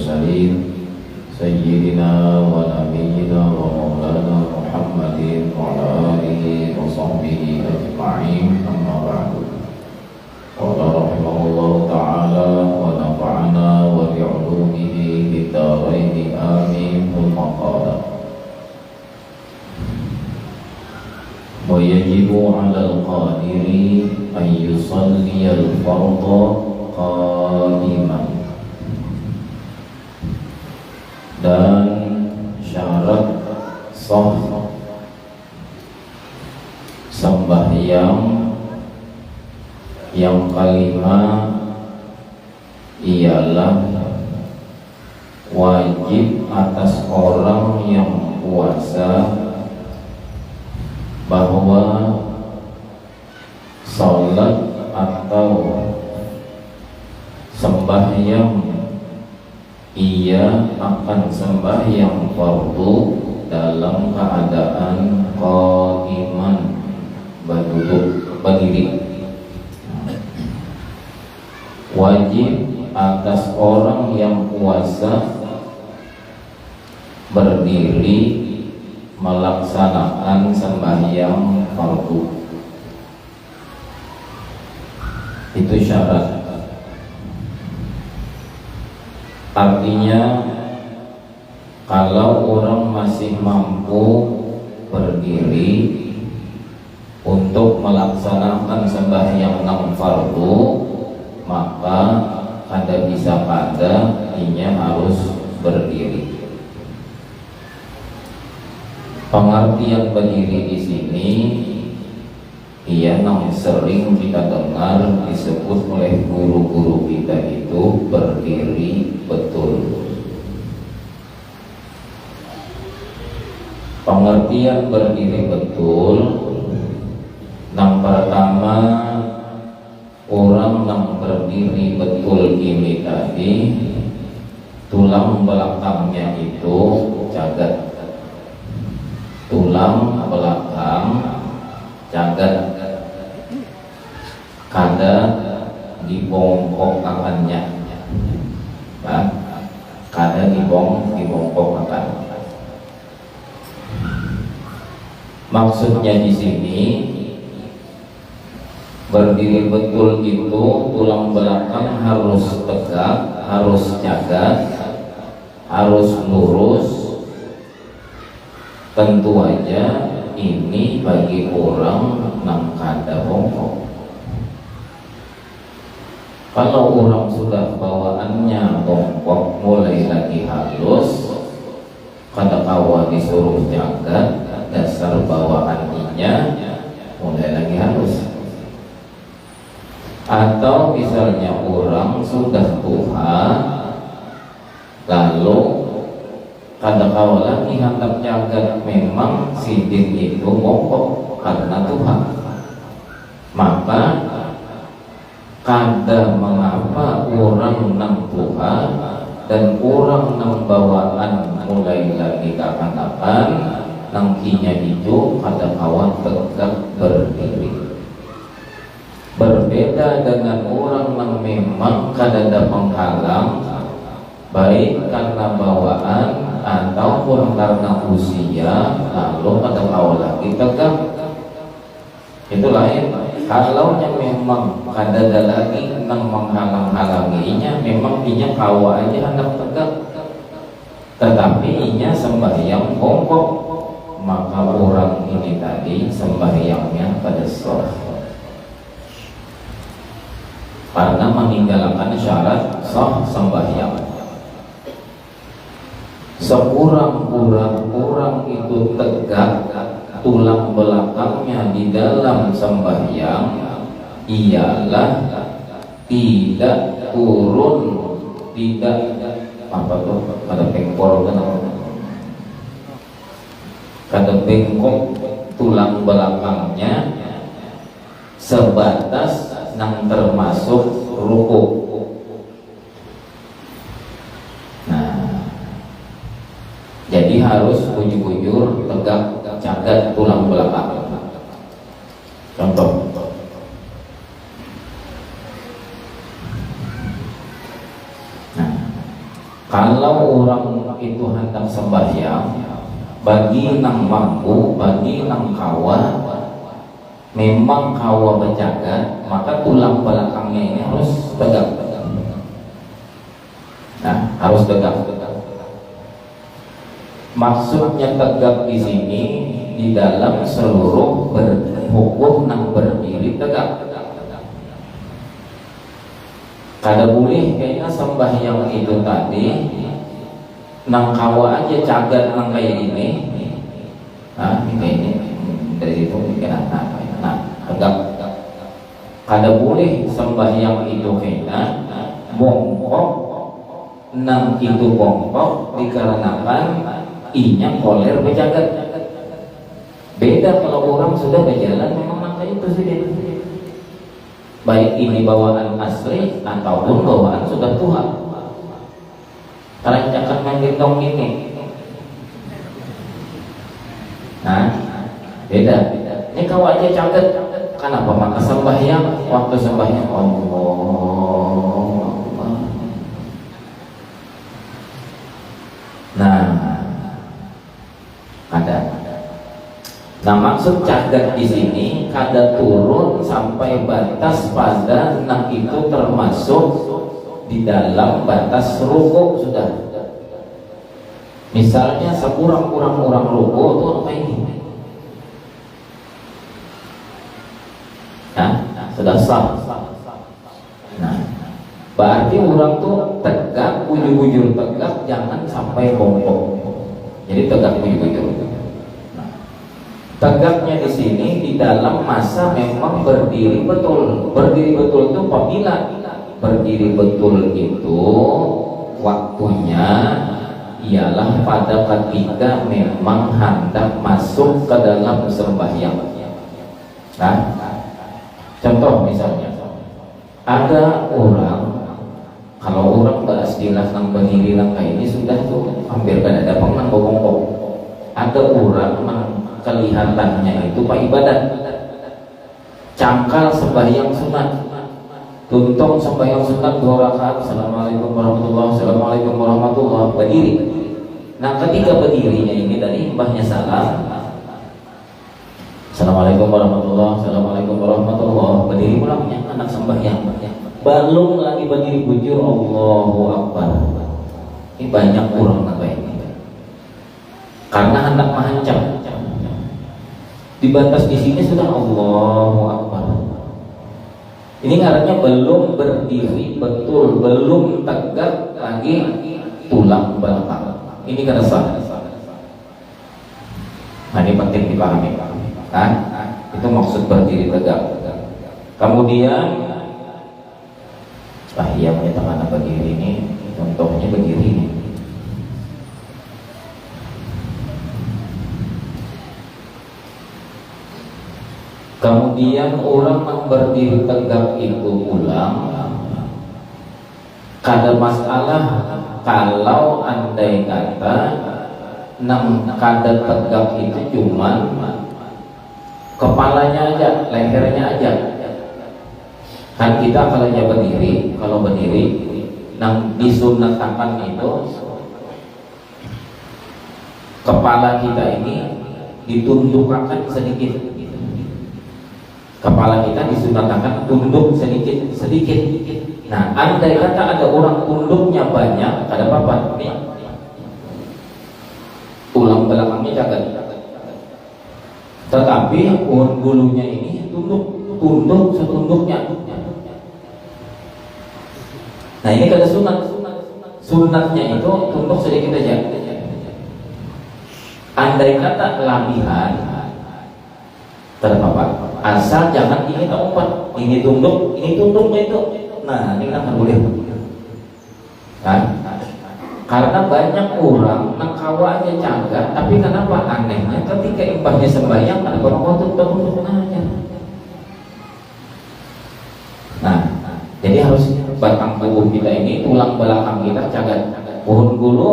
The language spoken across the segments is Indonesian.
المرسلين سيدنا ونبينا ومولانا محمد وعلى آله وصحبه أجمعين أما بعد قال رحمه الله تعالى ونفعنا وبعلومه في الدارين آمين ثم قال ويجب على القادر أن يصلي الفرض قائما dan syarat sah sembahyang yang kelima ialah wajib atas orang yang puasa bahwa salat atau sembahyang ia akan sembahyang fardu dalam keadaan qaiman, berdiri. Wajib atas orang yang puasa berdiri melaksanakan sembahyang fardu. Itu syarat. Artinya kalau orang masih mampu berdiri untuk melaksanakan sembahyang fardu, maka kada bisa kada inya harus berdiri. Pengertian berdiri di sini ia yang sering kita dengar disebut oleh guru-guru kita itu berdiri betul. Pengertian berdiri betul, yang pertama orang yang berdiri betul ini tadi tulang belakangnya itu jagat, tulang belakang jagat, kada dibongkokakannya, kada dibongkokakan. Maksudnya di sini berdiri betul itu tulang belakang harus tegak, harus jagat, harus lurus. Tentu aja ini bagi orang yang kada bongkok. Kalau orang sudah bawaannya bongkok mulai lagi halus, kada kawa disuruh jagat, dasar bawaannya mulai lagi halus. Atau misalnya orang sudah tua lalu kada kawa lagi handap jagat, memang sidin itu bongkok karena Tuhan, maka kada mengapa orang nang Tuhan dan orang nang bawaan mulai lagi kapan-kapan nang kinya itu kada kawan tegak berdiri. Berbeda dengan orang yang memang kada ada penghalang, baik karena bawaan ataupun karena usia, lalu kada kawan lagi tegak. Itu lain. Kalau yang memang kada ada lagi nang menghalang-halanginya, memang inya kawa aja hendak tegak, tetapi inya sembahyang bongkok, maka orang ini tadi sembahyangnya pada sah karena meninggalkan syarat sah sembahyang. Sekurang-kurang orang itu tegak tulang belakangnya di dalam sembahyang ialah tidak turun, tidak apa tuh kada pengkol kada bengkok tulang belakangnya sebatas yang termasuk ruku. Nah, jadi harus bujur-bujur tegak jagat tulang belakang. Contoh, Kalau orang itu hendak sembahyang, bagi nang mampu, bagi nang kawa, memang kawa berjaga, maka tulang belakangnya ini harus tegak. Nah, harus tegak. Maksudnya tegak di sini di dalam seluruh hukum nang berdiri tegak. Kada boleh kayaknya sembahyang itu tadi nang kawa aja cagat nang kayak ini. Nah, ini dari situ nah, tegak. Kada boleh sembahyang itu kayaknya bongkok nang itu bongkok dikarenakan inya koler berjagat. Beda kalau orang sudah berjalan memang nang kayak itu sih. Baik ini bawaan asli ataupun bawaan sudah tua. Kalian jangan main gendong ini. Nah, beda. Ini kau aja caget. Kenapa maka sembahyang? Waktu sembahyang Allah. Nah, ada. Nah, maksud cagat di sini kada turun sampai batas pada nah itu termasuk di dalam batas ruku sudah. Misalnya sekurang-kurang orang ruku itu apa ini? Nah, sudah sah. Nah, berarti orang tuh tegak, bujur-bujur tegak, jangan sampai bongkok. Jadi tegak bujur-bujur. Tegaknya di sini di dalam masa memang berdiri betul. Berdiri betul itu apabila berdiri betul itu waktunya ialah pada ketika memang hendak masuk ke dalam sembahyang. Nah, contoh misalnya ada orang, kalau orang bahas jelas nang berdiri nang kayak ini sudah tuh hampir kada ada pengen bongkok. Ada orang nang kelihatannya itu pak ibadat, cangkal sembahyang sunat, tuntung sembahyang sunat 2 rakaat, assalamualaikum warahmatullahi, assalamualaikum warahmatullahi, berdiri. Nah, ketika berdirinya ini tadi mbahnya salam, assalamualaikum warahmatullahi, assalamualaikum warahmatullahi, berdiri pulangnya anak sembahyang, belum lagi berdiri bujur Allahu Akbar. Ini banyak orang apa ini? Karena hendak mengancam. Di batas di sini sudah Allahu Akbar. Ini ngarannya belum berdiri betul, belum tegak lagi tulang belakang. Ini kada sah. Nah, ini penting dipahami, kan? Itu maksud berdiri tegak. Kemudian, iya menyatakan berdiri ini, contohnya berdiri ini. Kemudian orang yang berdiri tegak itu ulang, kada masalah kalau andai kata nang kada tegak itu cuman kepalanya aja, lehernya aja. Kan kita kalau berdiri nang disunatkan itu kepala kita ini ditundukkan sedikit. Kepala kita disunatkan tunduk sedikit. Nah, andai kata ada orang tunduknya banyak, ada apa-apa? Tulang belakangnya jagat. Tetapi bulunya ini tunduk setunduknya. Nah, ini kada sunat. Sunatnya itu tunduk sedikit aja. Andai kata kelabihan, terpapar. Asal jangan ini umpat, ini tunduknya itu. Nah, ini kan boleh. Kan? Karena banyak orang nang kawa aja cagat, tapi kenapa anehnya ketika impahnya sembahyang ada orang tunduk aja. Nah, jadi harus batang tubuh kita ini, tulang belakang kita cagat, pohon gulu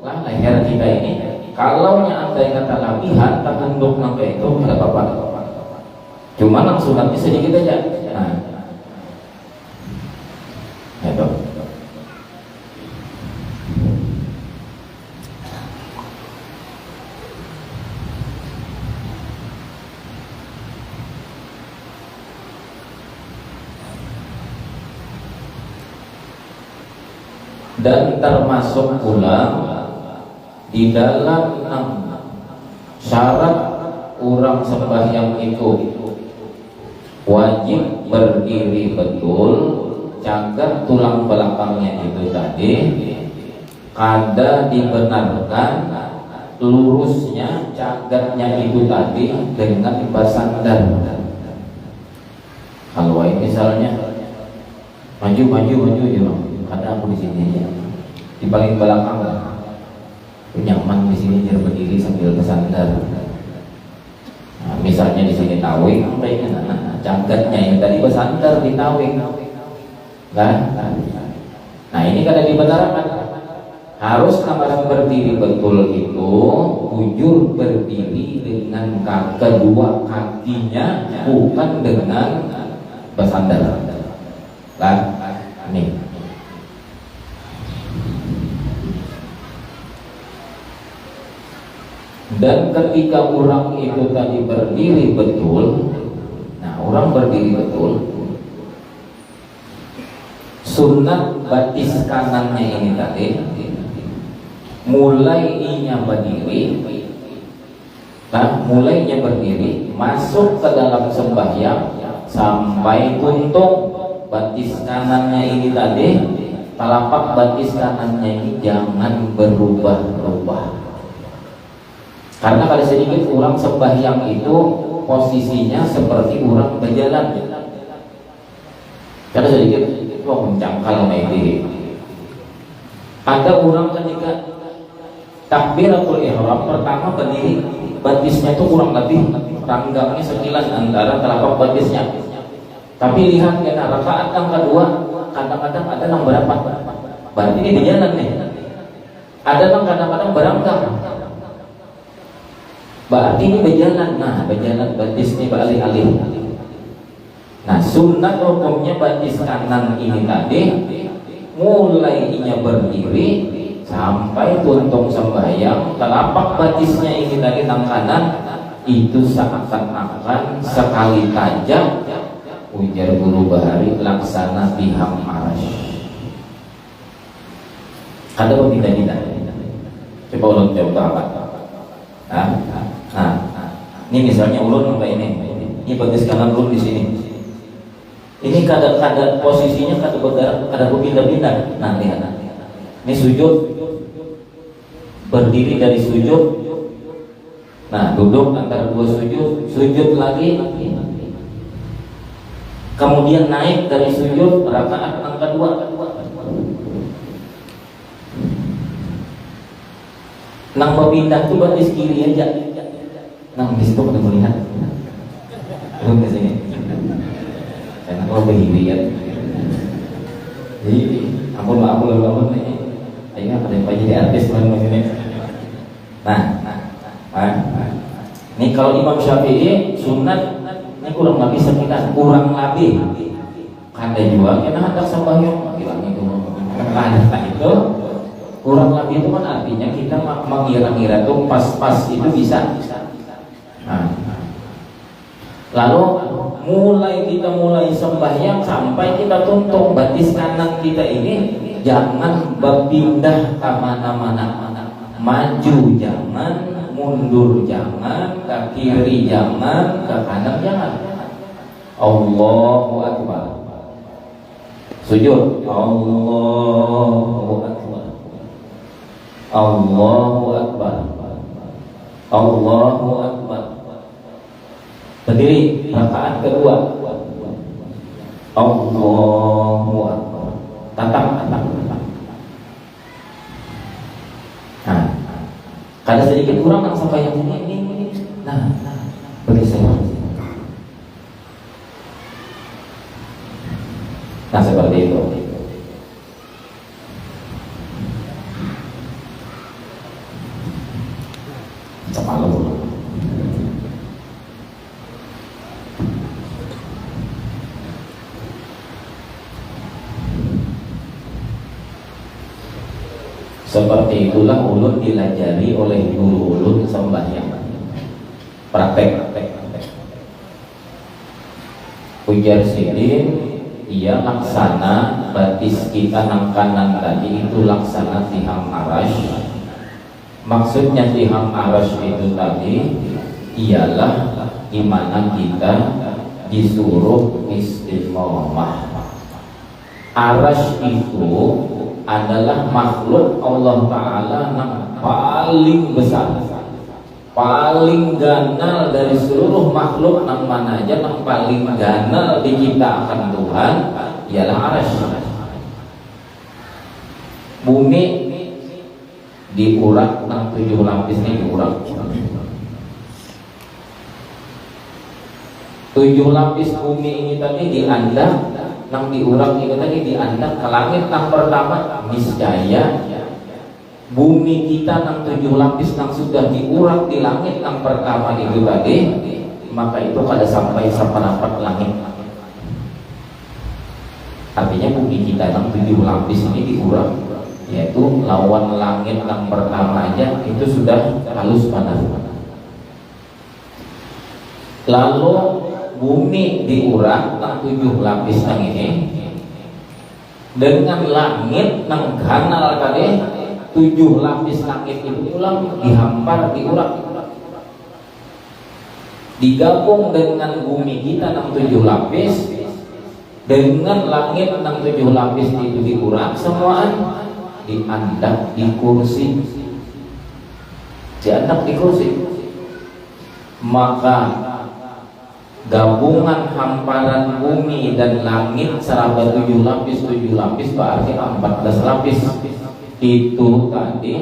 lah leher kita ini. Kalau nya andai kata labihan tak tunduk sampai itu ada apa-apa. Cuma langsung nanti sedikit aja. Nah, itu. Dan termasuk pula di dalam syarat orang sembahyang itu wajib berdiri betul, jaga tulang belakangnya itu tadi kada dibenarkan lurusnya cagatnya itu tadi dengan bersandar. Kalau misalnya maju ya, ada aku di sini aja, di paling belakang lah, nyaman di sini dia berdiri sambil bersandar. Nah, misalnya di sini tawing, cagatnya yang tadi bersandar di tawing, kan? Nah ini kada dibenarkan. Harus kamar berdiri betul itu bujur berdiri dengan kedua kakinya, bukan dengan bersandar. Kan? Ini. Dan ketika orang itu tadi berdiri betul, nah orang berdiri betul, sunat batis kanannya ini tadi mulai inya berdiri, nah mulainya berdiri masuk ke dalam sembahyang sampai tuntung batis kanannya ini tadi, telapak batis kanannya ini jangan berubah-ubah. Karena kalau sedikit orang sembahyang itu posisinya seperti orang berjalan. Karena sedikit mencangkal diri. Ada orang ketika takbiratul ihram pertama berdiri, batisnya itu kurang lebih ranggangnya sekilas antara telapak batisnya. Tapi lihat ya rakaat yang kedua kadang-kadang ada yang berapa? Berarti ini berjalan nih. Ada yang kadang-kadang beranggang. Berarti ini berjalan. Nah, berjalan batis ini beralih-alih. Nah, sunat hukumnya batis kanan ini tadi mulainya berdiri sampai tuntung sembahyang, telapak batisnya ini tadi nang kanan itu seakan-akan sekali tajam, ujar guru Bahari, laksana biham arash. Ada tidak? Coba ulun coba. Ini misalnya ulun kayak ini batis kanan ulun di sini. Ini kadang posisinya kada berpindah-pindah. Nah, lihat. Ini sujud, berdiri dari sujud. Nah, duduk antara dua sujud lagi. Kemudian naik dari sujud, rakaat yang kedua. Nang berpindah tuh batis kiri aja. Nang di situ pada melihat. Belum ke sini. Karena kalau begini ya. Jadi ampun nih. Ayo pada jadi artis teman sini. Nah. Ini kalau Imam Syafi'i sunat ini kurang lebih sekitar kurang lebih. Ada juga kita hendak sembahyang bilang itu. Nah itu kurang lebih itu kan artinya kita mengira-ngira tuh pas-pas itu bisa. Nah, lalu kita mulai sembahyang sampai kita tuntung batis kanan kita ini jangan berpindah ke mana-mana, maju jangan, mundur jangan, ke kiri jangan, ke kanan jangan. Allahu Akbar. Sujud. Allahu Akbar. Allahu Akbar. Allahu Akbar. Berdiri rakaat kedua. Allahu Akbar. Tatap. Nah, kada sedikit kurang sampai yang ini. Nah, beri saya. Nah, seperti itu. Seperti itulah ulun dilajari oleh guru ulun sembahyang. Praktek. Ujar sidin ia laksana batis kita nang kanan tadi itu laksana tihang arash. Maksudnya tihang arash itu tadi ialah dimana kita disuruh istiqomah. Arash itu adalah makhluk Allah Ta'ala yang paling besar, paling ganal dari seluruh makhluk yang mana aja. Yang paling ganal diciptakan Tuhan ialah arash. Bumi diurak nang 7 lapisnya diurak. 7 lapis bumi ini tadi diandak, nang diurak itu tadi diandak ke langit nang pertama. Niscaya bumi kita nang 7 lapis nang sudah diurak di langit nang pertama itu tadi, maka itu kada sampai saparapat langit. Artinya bumi kita nang 7 lapis ini diurak, yaitu lawan langit nang pertama aja itu sudah halus panas. Lalu bumi diurak nang 7 lapis nang ini dengan langit nang ganal tadi 7 lapis langit itu ulang dihampar diurak, digabung dengan bumi kita nang 7 lapis dengan langit nang 7 lapis itu diurak, semuaan diandak di kursi, diandak di kursi. Maka gabungan hamparan bumi dan langit seraba 7 lapis berarti 14 lapis. Itu tadi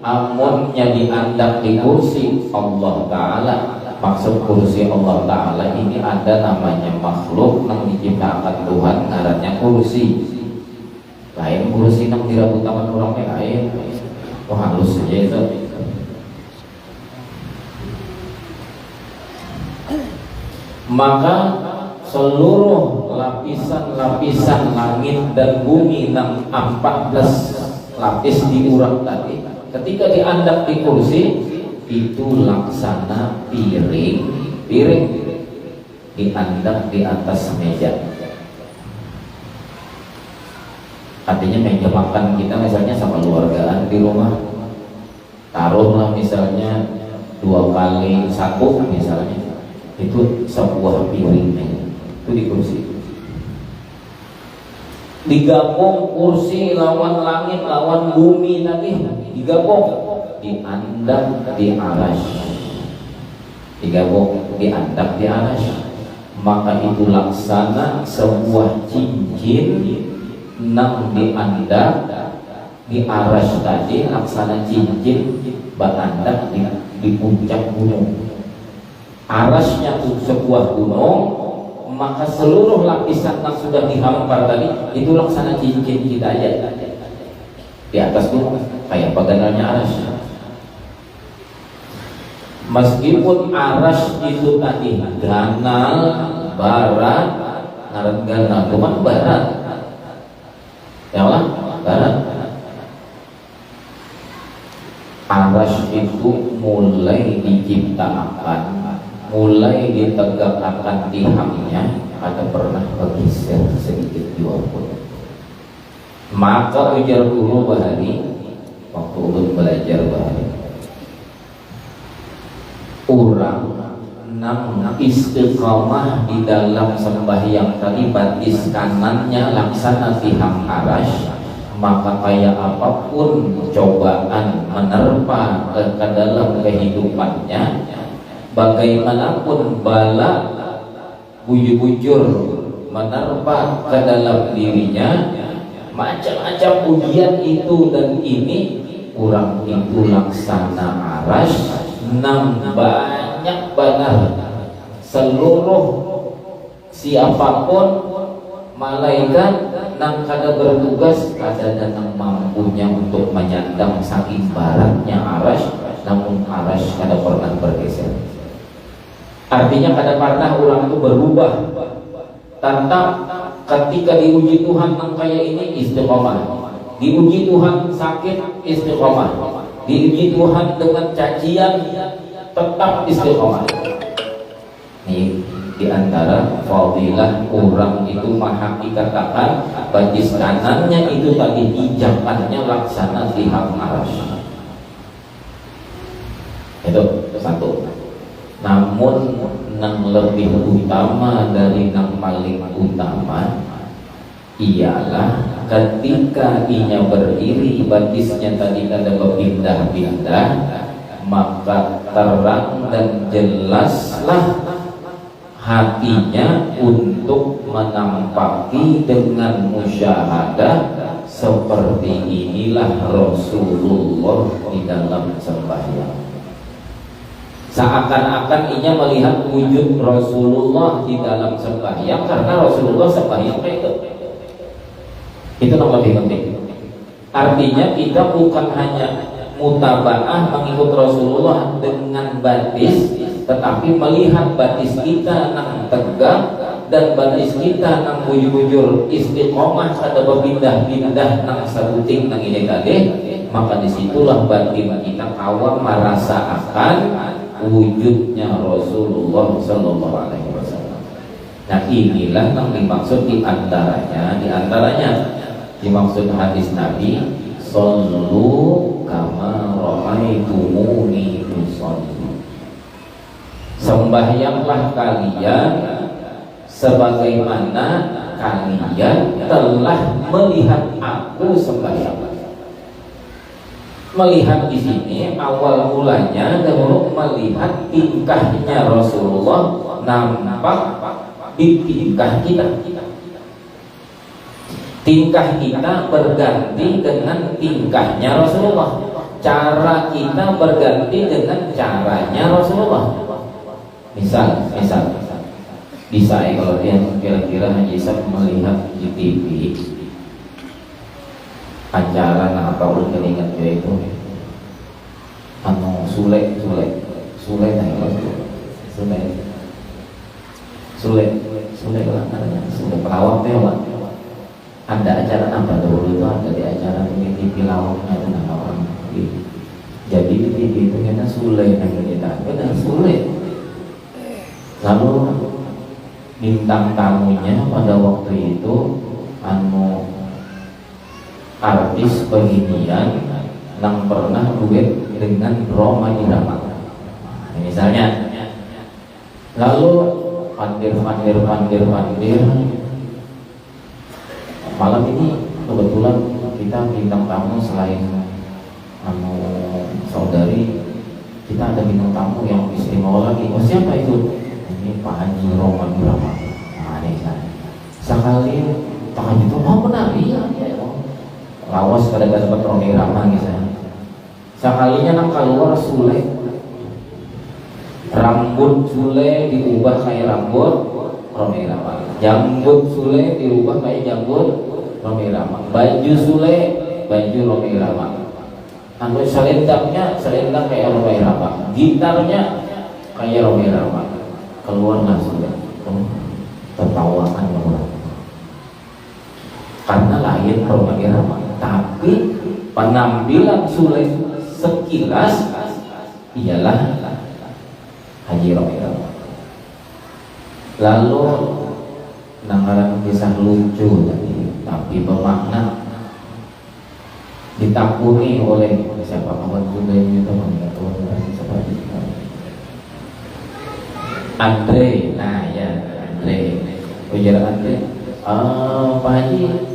amunnya diandak di kursi Allah Ta'ala. Maksud kursi Allah Ta'ala ini ada namanya makhluk yang diciptakan Tuhan, ngarannya kursi. Lain kursi yang dirabut tangan orang lain, oh halus saja itu. Maka seluruh lapisan-lapisan langit dan bumi yang 14 lapis diurak tadi, ketika diandak di kursi itu laksana piring diandak di atas meja. Artinya meja makan kita misalnya sama keluargaan di rumah, taruhlah misalnya 2 kali 1 misalnya, itu sebuah piring itu di kursi. Digabung kursi lawan langit lawan bumi tadi, digabung diandak di arash, digabung diandak di arash. Maka itu laksana sebuah cincin nang diandak di arash tadi, laksana cincin berandak di puncak gunung. Arasnya itu sebuah gunung, maka seluruh lapisan yang sudah dihampar tadi itu laksana cincin kita aja di atas gunung, kayak paganalnya aras. Meskipun aras itu tadi ganal barat, ngaran ganal cuman barat, ya Allah, barat. Aras itu mulai diciptakan, mulai ditegakkan tihamnya, ada pernah bergeser sedikit juga pun. Maka ujar guru Bahari waktu ulun belajar Bahari, orang nang istiqamah di dalam sembahyang tadi batis kanannya laksana tiham arash, maka kayak apapun cobaan menerpa ke dalam kehidupannya, bagaimanapun bala bujur-bujur menerpa ke dalam dirinya, macam-macam ujian itu dan ini, orang itu laksana arash nang banyak banget seluruh siapapun malaikat nang kada bertugas kada nang mampunya untuk menyandang saking baratnya arash, namun arash kada pernah bergeser. Artinya kada pernah orang itu berubah. Tentang ketika diuji Tuhan yang kayak ini istiqomah, diuji Tuhan sakit istiqomah, diuji Tuhan dengan cacian tetap istiqomah. Nih Di antara fadilah orang itu menghakikatkan batis kanannya itu tadi pijakannya laksana tihak arasy. Itu satu. Namun yang lebih utama dari yang paling utama ialah ketika inya berdiri batisnya tadi ada berpindah-pindah, maka terang dan jelaslah hatinya untuk menampaki dengan musyahadah seperti inilah Rasulullah di dalam sembahyang. Seakan-akan inya melihat wujud Rasulullah di dalam sembahyang karena Rasulullah sembahyang itu. Itu yang lebih penting. Artinya kita bukan hanya mutabaah mengikut Rasulullah dengan batis, tetapi melihat batis kita nang tegak dan batis kita nang bujur-bujur istiqomah ada berpindah-pindah nang sabuting nang ide kade, maka disitulah batin kita kawam merasa akan wujudnya Rasulullah Sallallahu Alaihi Wasallam. Nah inilah yang dimaksud diantaranya dimaksud hadis Nabi Sallu kama ra'aitumuni usolli. Sembahyanglah kalian sebagaimana kalian telah melihat aku sembahyang. Melihat di sini awal mulanya dahulu melihat tingkahnya Rasulullah nampak di tingkah kita. Tingkah kita berganti dengan tingkahnya Rasulullah. Cara kita berganti dengan caranya Rasulullah. Misal bisa kalau dia kira-kira Haji Isap melihat di TV acara apa ulun ingat dia itu anu Sule lah namanya Sule pelawak teh lah. Ada acara apa dulu itu ada di acara di TV lawaknya itu nama orang. Jadi di TV itu kita Sule benar Sule. Lalu bintang tamunya pada waktu itu anu artis beginian yang pernah duet dengan Roma Irama. Misalnya, lalu pandir malam ini kebetulan kita bintang tamu selain anu saudari, kita ada bintang tamu yang istimewa lagi. Oh siapa itu? Ini Pak Haji Roma Irama. Nah ini sekali Pak Haji itu benar iya. Lawas pada dapat Romi Rama misalnya. Sekalinya nang keluar Sule, rambut Sule diubah kayak rambut Romi Rama, janggut Sule diubah kayak janggut Romi Rama, baju Sule baju Romi Rama, anu selendangnya selendang kayak Romi Rama, gitarnya kayak Romi Rama. Keluar nggak Sule, tertawakan orang karena lain Romi Rama. Tapi penampilan Sule sekilas ialah Haji Romi Rama. Lalu nanggalan kisah lucu tadi, tapi bermakna ditakuni oleh siapa kawan Sule itu seperti Andre. Nah ya Andre, ujar Andre, Pak Haji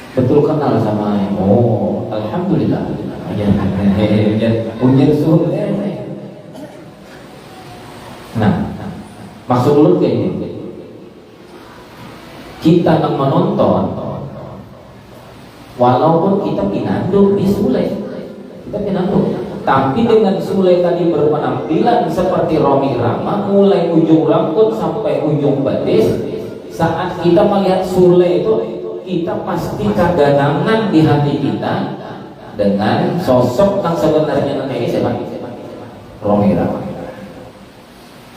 betul kenal sama alhamdulillah ujar Sule. Nah maksud dulu kayak gini, kita yang menonton walaupun kita pinanduk di Sule, kita pinanduk, tapi dengan Sule tadi berpenampilan seperti Romi Rama mulai ujung rambut sampai ujung batis, saat kita melihat Sule itu kita pasti kaganangan di hati kita dengan sosok yang sebenarnya nanti siapa? Romi Rama.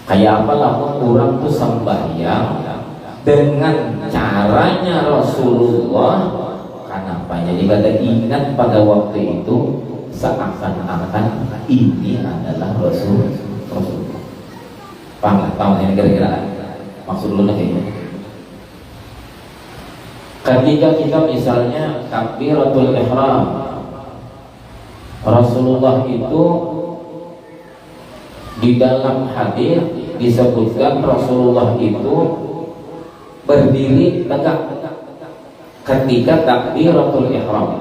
Kayak apa lah orang tuh sembahyang dengan caranya Rasulullah. Kenapa? Jadi pada ingat pada waktu itu seakan-akan ini adalah Rasulullah. Paham lah, tahu ini kira-kira maksud lu kayaknya. Ketika kita misalnya takbiratul ihram, Rasulullah itu di dalam hadis disebutkan Rasulullah itu berdiri tegak ketika takbiratul ihram.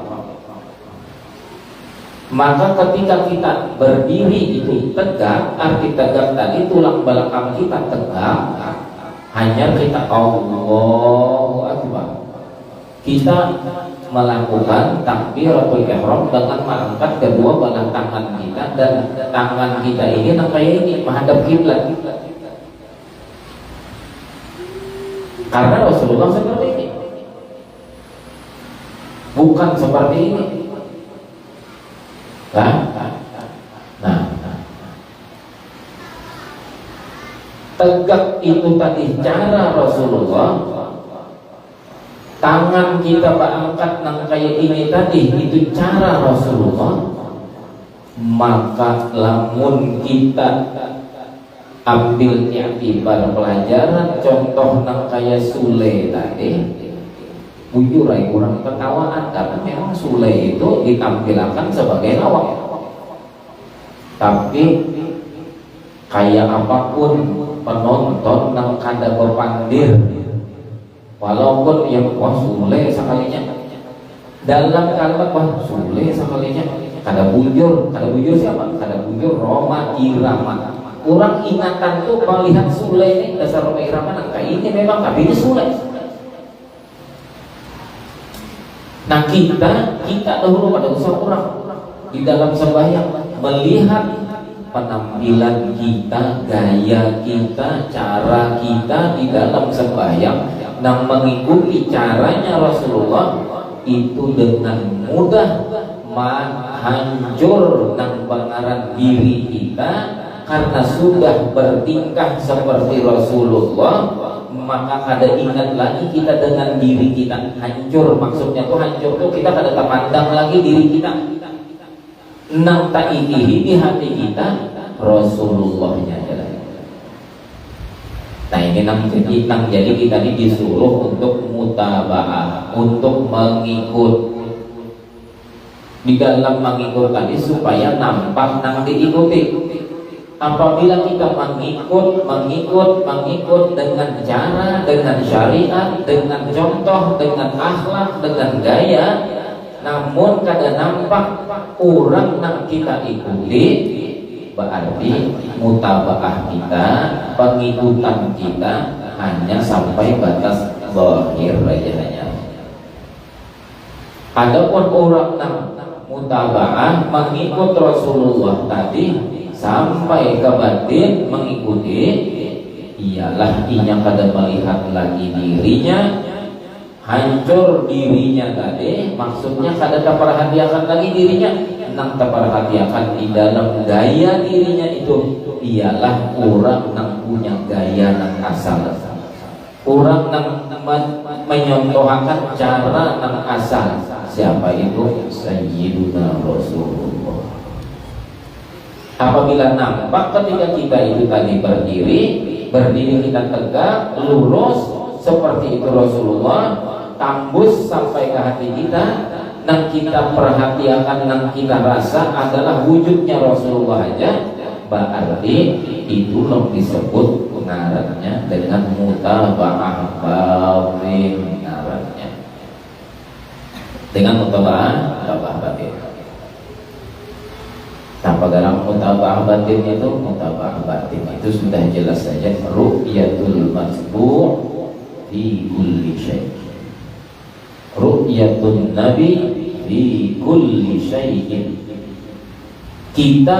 Maka ketika kita berdiri itu tegak, arti tegak tadi tulang belakang kita tegak, hanya kita Allahu Akbar. Kita melakukan takbiratul ihram dengan mengangkat kedua belah tangan kita, dan tangan kita ini kayak ini menghadap kiblat. Karena Rasulullah seperti ini, bukan seperti ini. Nah, tegak itu tadi cara Rasulullah. Tangan kita angkat nang kayak ini tadi itu cara Rasulullah. Maka lamun kita ambil i'tibar pelajaran contoh nang kayak Sule tadi, bujur kurang ketawaan karena memang Sule itu ditampilkan sebagai lawak. Tapi kayak apapun penonton nang kada berpandir, walaupun yang wah Sule sekalinya dalam kalimat wah Sule sekalinya kada bujur siapa? Kada bujur Roma Irama. Orang ingatan tuh melihat Sule ini dasar Roma Irama nang kayak ini memang, tapi ini Sule. Nah kita dahulu pada usaha orang di dalam sembahyang melihat penampilan kita, gaya kita, cara kita di dalam sembahyang, dan mengikuti caranya Rasulullah itu dengan mudah menghancur dan pengaran diri kita karena sudah bertingkah seperti Rasulullah. Maka kada ingat lagi kita dengan diri kita hancur. Maksudnya tuh hancur tuh kita kada terpandang lagi diri kita. Nang ta'idihi di hati kita Rasulullahnya adalah. Nah ini nang jadi kita ini disuruh untuk mutaba'ah, untuk mengikut. Di dalam mengikut tadi supaya nampak nang diikuti. Apabila kita mengikut dengan cara, dengan syariat, dengan contoh, dengan akhlak, dengan gaya, namun kada nampak orang yang kita ikuti, berarti mutabaah kita, pengikutan kita hanya sampai batas zahir saja. Adapun orang yang mutabaah mengikut Rasulullah tadi sampai ke batin mengikuti, ialah inya kada melihat lagi dirinya, hancur dirinya tadi, maksudnya kada terperhatikan lagi dirinya, nang terperhatikan di dalam gaya dirinya itu, ialah orang yang punya gaya nang asal, orang yang menyontohkan cara nang asal. Siapa itu? Sayyiduna Rasulullah. Apabila nampak ketika kita itu tadi berdiri kita tegak, lurus seperti itu Rasulullah, tembus sampai ke hati kita, dan kita perhatikan, dan kita rasa adalah wujudnya Rasulullah aja, berarti itu yang disebut ngarannya dengan mutaba'ah batin, ngarannya dengan mutaba'ah batin. Tanpa dalam mutaba'ah batin itu, mutaba'ah batin itu sudah jelas saja, ru'yatul matbu' fi kulli syai', ru'yatun nabi fi kulli syai'in. Kita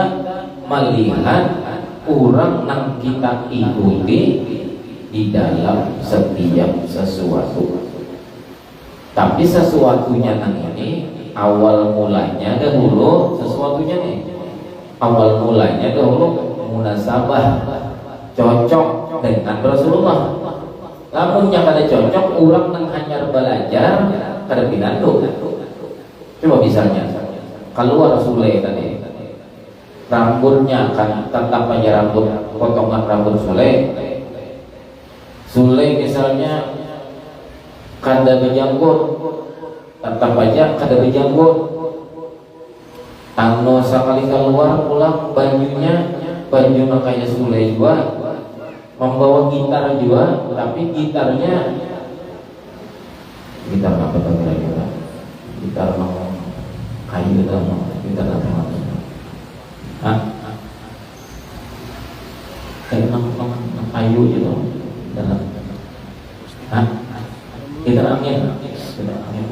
melihat orang yang kita ikuti di dalam setiap sesuatu. Tapi sesuatunya nang ini awal mulanya dahulu sesuatunya nih. Awal mulanya dahulu munasabah, cocok dengan Rasulullah. Namun yang kada cocok orang yang hanya belajar kada pinandu. Coba misalnya keluar Sule tadi, rambutnya kan tetap aja rambut, potongan rambut Sule misalnya kada berjanggut, tetap aja kada berjanggut. Anu sekali keluar pulang bajunya baju makanya Sule juga, membawa gitar juga, tapi gitarnya gitar apa kira-kira? Gitar mau kayu atau gitar apa? Hah? Kayak kayu gitu. Hah? Gitar angin.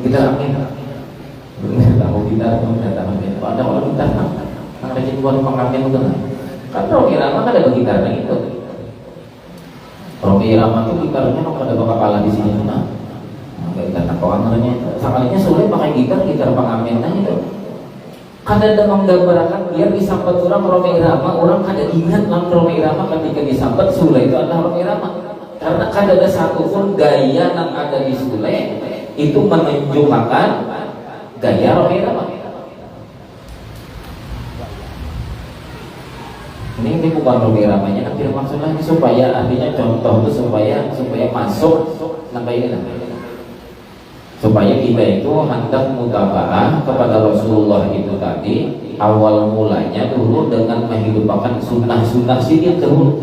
Gitar angin. Tahu gitar atau tidak tahu gitar? Ada orang gitar kan? Ada jadi buat pengamen itu kan? Kan Romi Irama kan ada gitarnya itu. Romi Irama itu gitarnya kok ada bakal kalah di sini mana? Gitar kawannya. Sekalinya sulit pakai gitar pengamennya itu. Kada ada menggambarkan biar disambat orang Romi Irama, orang kada ingat lah Romi Irama ketika disambat Sule itu adalah Romi Irama. Karena kada ada satupun gaya yang ada di Sule itu menunjukkan gaya Romi Irama. Ini bukan Romi Iramanya, kan tidak maksudnya supaya artinya contoh itu supaya masuk sampai ini supaya kita itu hendak mutaba'ah kepada Rasulullah itu tadi awal mulanya dulu dengan menghidupkan sunnah-sunnah sidik dulu.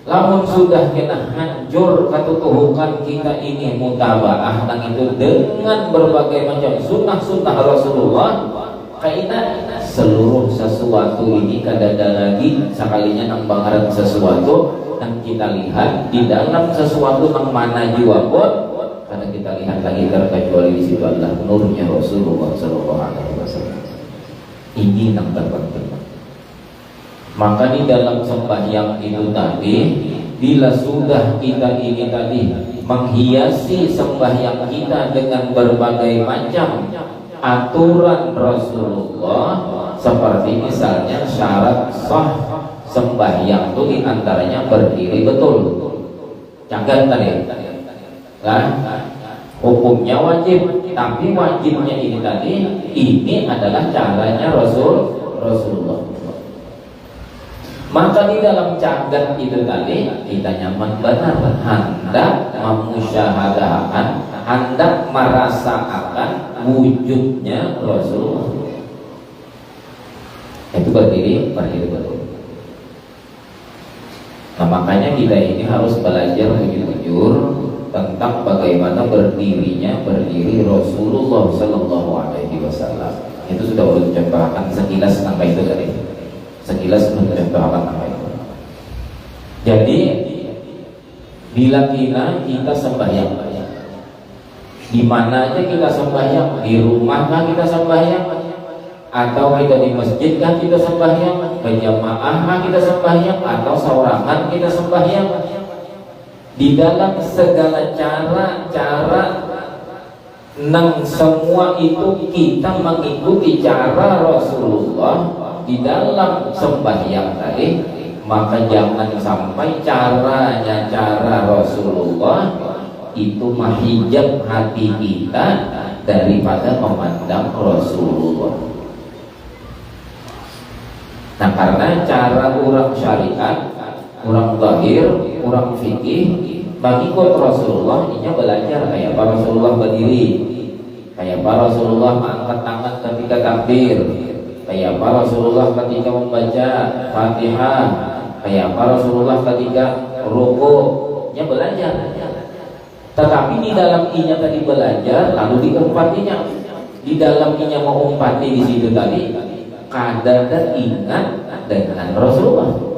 Lamun sudah kena hancur ketutuhukan kita ini mutaba'ah dan itu dengan berbagai macam sunnah-sunnah Rasulullah, kaitan seluruh sesuatu ini kada ada lagi sekalinya nang bangaran sesuatu yang kita lihat di dalam sesuatu yang mana jua pun karena kita lihat lagi terkecuali di situ adalah nurnya Rasulullah SAW. Ini yang terpenting. Maka di dalam sembahyang itu tadi, bila sudah kita ini tadi menghiasi sembahyang kita dengan berbagai macam aturan Rasulullah, seperti misalnya syarat sah sembahyang itu diantaranya berdiri betul. Jangan tadi. Kan? Hukumnya wajib, tapi wajibnya ini tadi ini adalah caranya Rasulullah. Maka di dalam cagat itu tadi kita nyaman benar, hendak memusyahadahkan, hendak merasakan wujudnya Rasulullah. Itu berdiri betul. Nah makanya kita ini harus belajar jujur tentang bagaimana berdiri Rasulullah Sallallahu Alaihi Wasallam. Itu sudah contohkan sekilas sampai itu tadi. Sekilas mencontohkan sampai itu. Jadi bila kita sembahyang, di mana aja kita sembahyang, di rumah kah kita sembahyang, atau kita di masjid kah kita sembahyang, berjamaah kah kita sembahyang, atau seorangan kita sembahyang. Di dalam segala cara nang semua itu kita mengikuti cara Rasulullah di dalam sembahyang tadi, maka jangan sampai caranya cara Rasulullah itu menghijab hati kita daripada memandang Rasulullah. Nah karena cara orang syariat, orang zahir, orang fikih mengikut Rasulullah, ini belajar kayak para Rasulullah berdiri, kayak para Rasulullah mengangkat tangan ketika takbir, kayak para Rasulullah ketika membaca Fatihah, kayak para Rasulullah ketika ruku, nya belajar. Tetapi di dalam inya tadi belajar, lalu diumpatinya, di dalam inya mau umpati di situ tadi, kadang ingat dengan Rasulullah.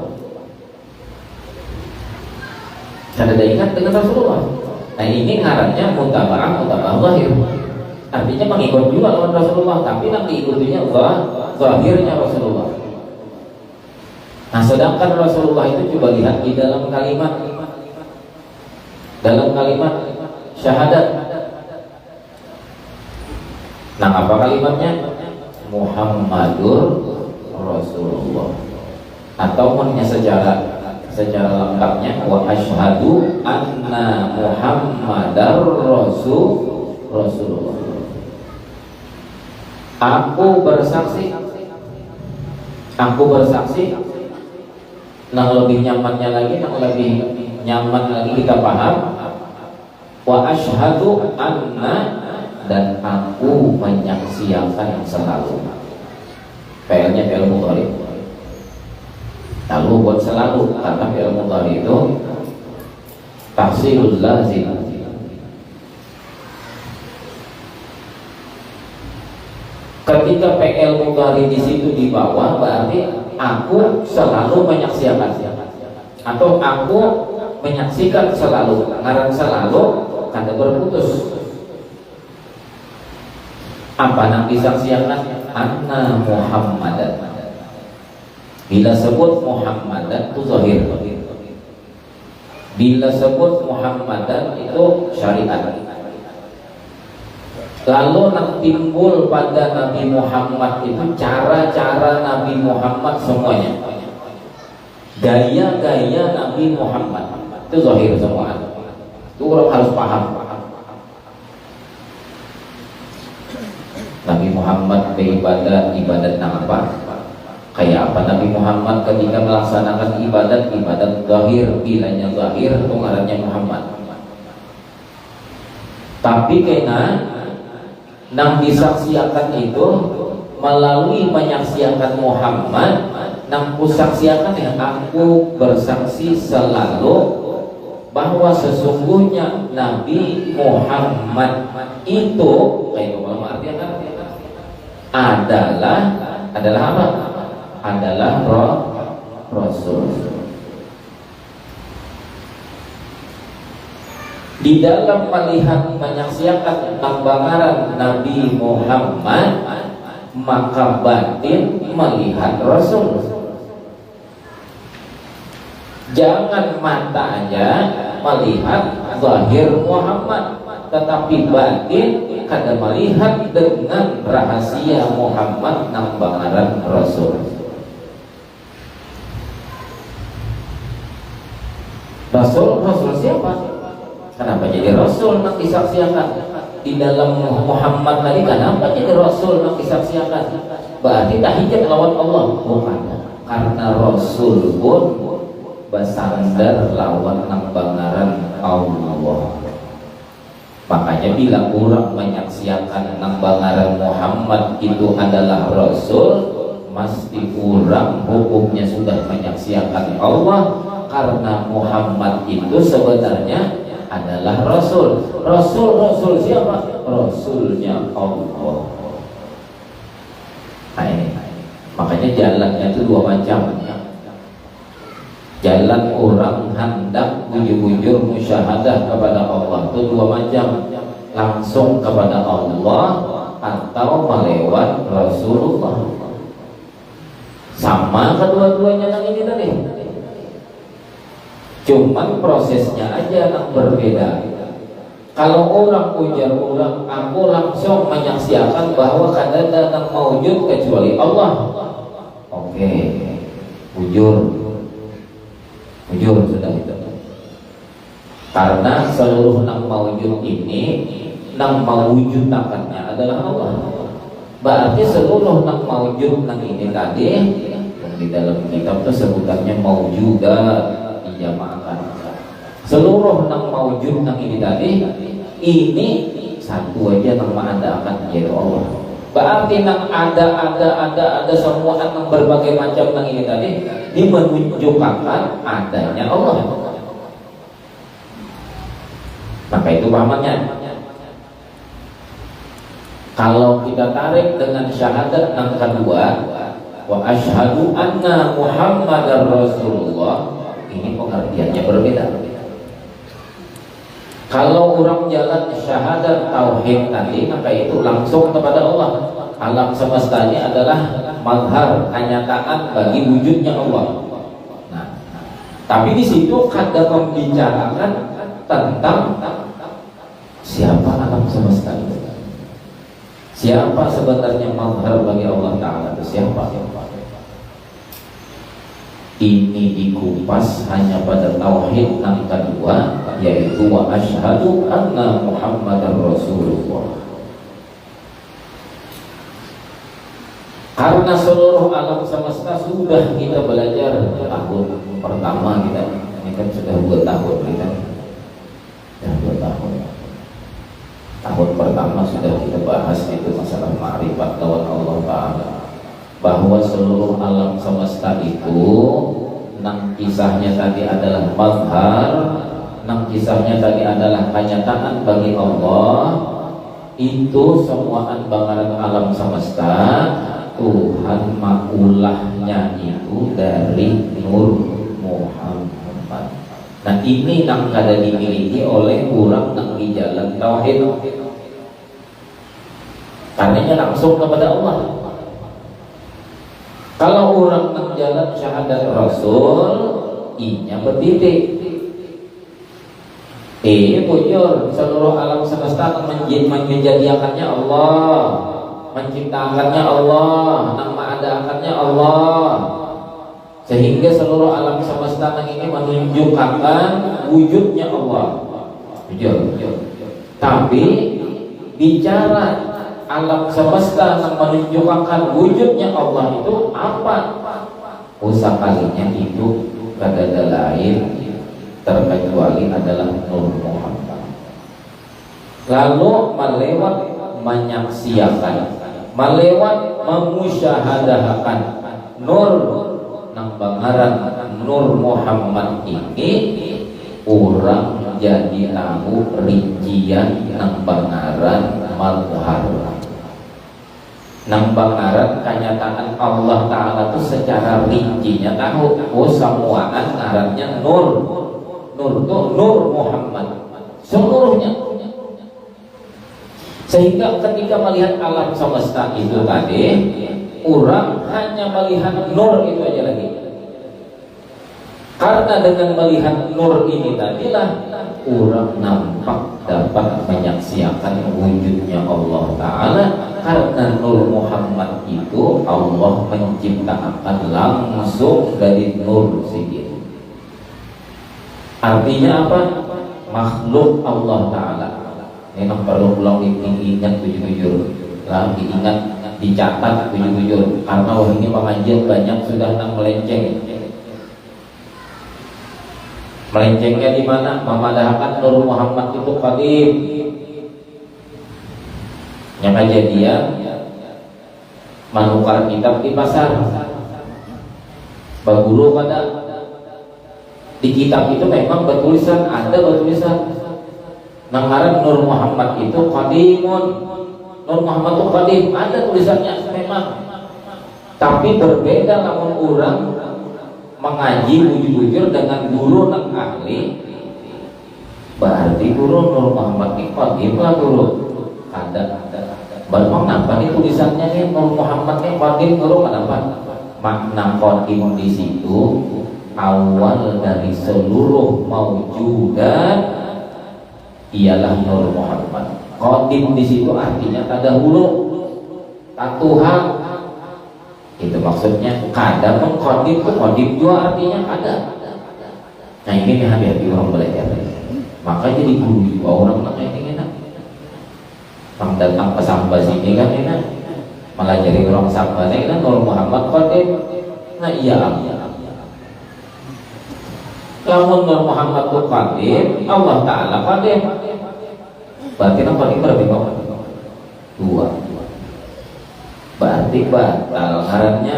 Kada ingat dengan Rasulullah. Nah ini ngarannya mutaba'ah zahir. Artinya mengikut juga dengan Rasulullah, tapi yang diikutinya zahirnya Rasulullah. Nah sedangkan Rasulullah itu coba lihat di dalam kalimat syahadat. Nah apa kalimatnya? Muhammadur Rasulullah. Atau hanya secara lengkapnya wa asyhadu anna Muhammadar Rasulullah. Aku bersaksi Aku bersaksi, yang lebih nyamannya lagi, yang lebih nyaman lagi kita paham, wa asyhadu anna, dan aku menyaksikan selalu. PL-nya PL mudhari. Lalu buat selalu, karena PL mudhari itu tahsilul lazim. Ketika PL mudhari di situ di bawah, berarti aku selalu menyaksikan, atau aku menyaksikan selalu. Ngarang selalu kada berputus. Apa yang disaksikan? Anna Muhammadan. Bila sebut Muhammadan itu zahir. Bila sebut Muhammadan itu syariat. Lalu yang timbul pada Nabi Muhammad itu cara-cara Nabi Muhammad semuanya, gaya-gaya Nabi Muhammad itu zahir semua. Itu orang harus paham. Nabi Muhammad beribadah, ibadat nang apa? Kayak apa Nabi Muhammad ketika melaksanakan ibadat zahir, bilanya zahir itu ngarannya Muhammad. Tapi kena nang disaksikan itu melalui menyaksikan Muhammad, nang kusaksikan ya aku bersaksi selalu bahwa sesungguhnya Nabi Muhammad itu kayak ulama artinya adalah apa? Adalah Rasul. Di dalam melihat menyaksikan gambaran Nabi Muhammad, maka batin melihat Rasul. Jangan mata aja melihat zahir Muhammad, tetapi batin kada melihat dengan rahasia Muhammad gambaran Rasul. Rasul siapa? Kenapa jadi Rasul yang disaksikan? Di dalam Muhammad tadi kenapa jadi Rasul yang disaksikan? Berarti tak hijab lawan Allah? Bukan. Karena Rasul pun bersandar lawan nambangaran Allah. Makanya bila orang menyaksikan nambangaran Muhammad itu adalah Rasul, mesti orang hukumnya sudah menyaksikan Allah, karena Muhammad itu sebenarnya adalah Rasul. Rasul siapa? Rasulnya Allah. Nah ini, makanya jalannya itu dua macam. Jalan orang hendak bujur-bujur musyahadah kepada Allah itu dua macam, langsung kepada Allah atau melewat Rasulullah. Sama kedua-duanya yang ini tadi, cuman prosesnya aja yang berbeda. Kalau orang ujar orang, aku langsung menyaksikan bahwa kada ada yang maujud kecuali Allah. Oke, ujur sudah itu. Karena seluruh nang maujud ini, nang mewujudakannya adalah Allah. Berarti seluruh nang maujud nang ini tadi yang di dalam kitab itu sebutannya maujudat, dijamakan. Seluruh nang maujud nang ini tadi, ini satu aja nang mengadakan yaitu Allah. Berarti nang ada semua nang berbagai macam nang ini tadi dimenunjukkan adanya Allah. Maka itu pahamannya. Kalau kita tarik dengan syahadat yang kedua, wa asyhadu anna Muhammadar Rasulullah, ini pengertiannya berbeda. Kalau orang jalan syahadat tauhid tadi, maka itu langsung kepada Allah. Alam semesta ini adalah mazhar, kenyataan bagi wujudnya Allah. Nah, tapi di situ kada membicarakan tentang siapa alam semesta itu. Siapa sebenarnya mazhar bagi Allah Ta'ala itu siapa? Ini dikupas hanya pada tauhid yang kedua, yaitu wa asyhadu anna Muhammadar Rasulullah. Karena seluruh alam semesta sudah kita belajar tahun pertama kita, ini kan sudah 2 tahun kita, sudah 2 tahun. Tahun pertama sudah kita bahas itu masalah ma'rifat lawan Allah Ta'ala, bahwa seluruh alam semesta itu nang kisahnya tadi adalah mazhar, nang kisahnya tadi adalah kenyataan bagi Allah. Itu semuaan bangaran alam semesta Tuhan maulahnya itu dari Nur Muhammad. Nah ini nang kada dimiliki oleh orang nang di jalan tauhid, karenanya langsung kepada Allah. Kalau orang nang jalan syahadat Rasul, inya bertitik. Bujur seluruh alam semesta menjadikannya Allah, menciptakannya Allah, nang mengadakannya Allah, sehingga seluruh alam semesta ini menunjukkan wujudnya Allah. Bujur. Tapi bicara alam semesta yang menunjukkan wujudnya Allah itu apa? Usakalinya itu kada lain terkecuali adalah Nur Muhammad. Lalu melewat menyaksikan, melewat memusyahadahkan Nur nang bangaran Nur Muhammad ini, orang jadi tahu rincian nang bangaran mazhar, nang bangaran kenyataan Allah Ta'ala itu secara rincinya tahu. Semuaan ngarannya Nur. Nur itu Nur Muhammad seluruhnya. Sehingga ketika melihat alam semesta itu tadi, orang hanya melihat Nur itu aja lagi. Karena dengan melihat Nur ini tadilah orang nampak dapat menyaksikan wujudnya Allah Ta'ala. Karena Nur Muhammad itu Allah menciptakan langsung dari Nur sendiri. Artinya apa? Makhluk Allah Ta'ala. Ini perlu pulang diingat tujuh-tujuh, lagi ingat, dicatat tujuh-tujuh. Karena ini pengajian banyak sudah nang melenceng. Melencengnya di mana? Memadahkan Nur Muhammad itu qadim. Yang kejadian manukar kitab di pasar. Baguru pada di kitab itu memang bertulisan, ada bertulisan nanggaran Nur Muhammad itu qadimun. Nur Muhammad itu qadim, ada tulisannya memang. Tapi berbeda namun orang mengaji wujud-wujud dengan guru nang ahli, berarti guru Nur Muhammad ini qadim lah guru. Ada. Bermang napa nih tulisannya nih Nur Muhammad ini qadim guru kenapa? Makna qadim di situ awal dari seluruh maujudat ialah Nur Muhammad. Qadim di situ artinya tadahulu, Tuhan. Itu maksudnya. Kadang qadim itu qadim juga artinya ada. Nah ini nih hati-hati orang belajar. Maka jadi guru juga orang nak ini enak. Orang datang ke Samba sini kan enak. Malah jadi orang Samba ini kan Nur Muhammad qadim. Nah iya. Lamun Nur Muhammad itu qadim, Allah Ta'ala qadim. Berarti nang qadim berarti dua. Berarti batal ngarannya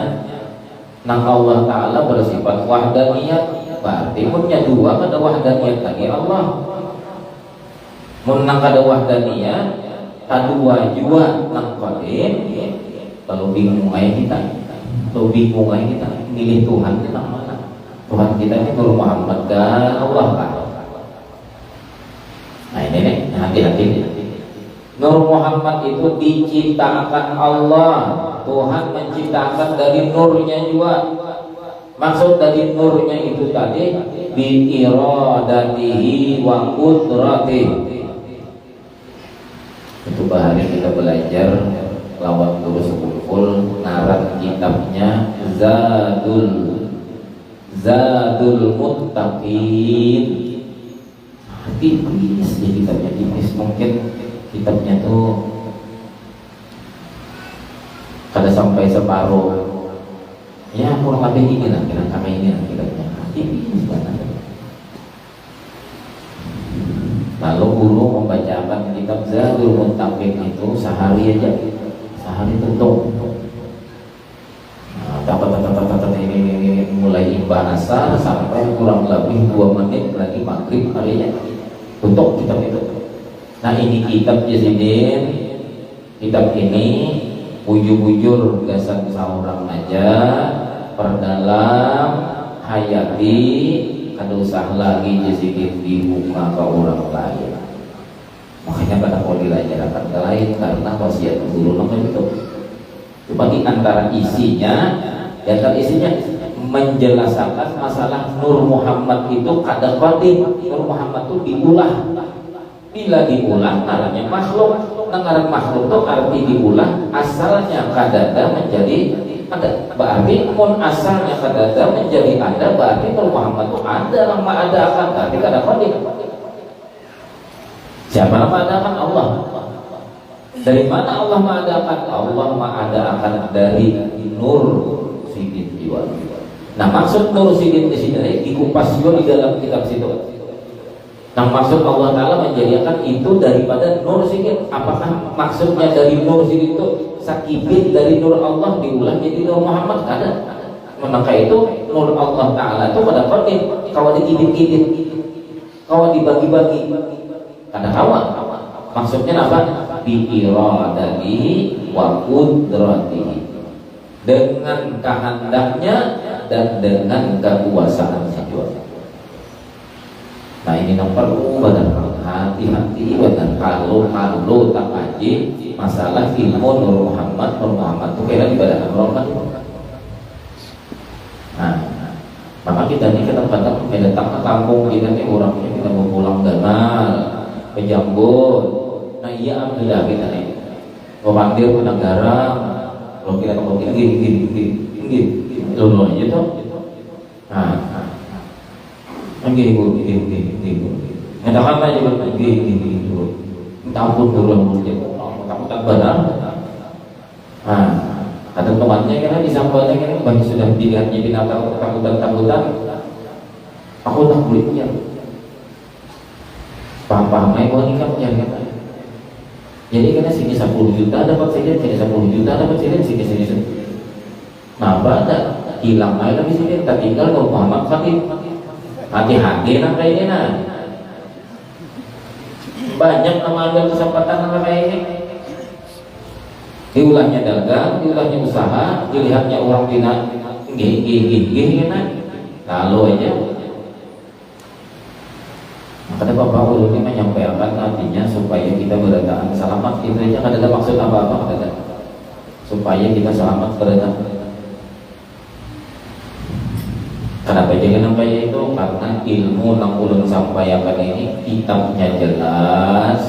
nang Allah Ta'ala bersifat wahdaniyat. Berarti punya dua kada wahdaniyat lagi Allah. Mun nang kada wahdaniyat, kadua juga nang qadim. Lalu bingung aja kita. Milih Tuhan kita mana? Tuhan kita ini Nur Muhammad dan Allah kan. Nah ini nih, hati-hati. Nur Muhammad itu diciptakan Allah. Tuhan menciptakan dari nurnya juga. Maksud dari nurnya itu tadi bi iradatihi wa qudratihi. Itu bahari kita belajar lawan terus kumpul narat kitabnya Zadul Muttaqin. Tipis ya kitabnya, tipis. Mungkin kitabnya tuh kada sampai separuh. Ya kurang lebih ini lah kira-kira ini lah kira-kira. Lalu guru membacakan kitab Zadul Muttaqin itu sehari aja, sehari tutup. Ini mulai bahasa sampai kurang lebih 2 menit lagi maghrib harinya tutup kitab itu. Nah ini kitab Yazidin, kitab ini bujur-bujur gasan seorang aja, perdalam hayati, kada usah lagi Yazidin dibuka ke orang lain. Makanya pada mau dilajarkan ke lain karena wasiat guru namanya itu. Cuma di antara isinya, di antara isinya menjelaskan masalah Nur Muhammad itu kada qadim. Nur Muhammad itu diulah. Bila diulah namanya makhluk. Ngaran makhluk itu arti diulah asalnya kadada menjadi ada. Berarti mun asalnya kadada menjadi ada, berarti Nur Muhammad itu ada, lama ada akan berarti kada qadim. Siapa yang mengadakan? Allah. Dari mana Allah mengadakan? Allah mengadakan dari Nur Sidin jiwa. Nah maksud Nur Sidin di sini dikupas juga di dalam kitab situ. Nah maksud Allah Ta'ala menjadikan itu daripada Nur Sidin. Apakah maksudnya dari Nur Sidin itu sakibit dari Nur Allah diulang jadi Nur Muhammad? Ada. Maka itu Nur Allah Ta'ala itu pada kodim. Kalau dikibit-kibit, kalau dibagi-bagi, kada kawan. Maksudnya apa? Bi'iradatihi wa qudratihi, dengan kehendaknya dan dengan kekuasaannya juga. Nah ini nomor benar hati-hati benar kalau tak kaji masalah ilmu Nur Muhammad itu kira ibadahkan orang. Nah maka kita ini kadang-kadang datang ke kampung kita nih orangnya kita mau pulang ganal ke Jambon. Nah iya alhamdulillah kita nih memanggil ke negara kalau kita mau gini lulu aja tuh. Gini katakan aja gini tampun dulu tampun benar. Kata temannya karena disampaikan kan bagi sudah dilihatnya binatang takutan aku tak boleh punya paham aja ini kan punya kita. Jadi karena sini 10 juta dapat sini 10 juta dapat sini. Nah ada hilang aja di sini tak tinggal kalau Muhammad Khatib hati-hati nak kayak ini nah banyak mengambil kesempatan nak kayak ini. Diulahnya dagang, diulahnya usaha, dilihatnya orang bina gini lalu aja. Kata Bapak Ulu ini menyampaikan artinya supaya kita berdataan selamat, itu aja nggak ada maksud apa-apa, kata supaya kita selamat berdataan. Kenapa jangan sampai itu? Karena ilmu yang ulun sampaikan ini kitabnya jelas,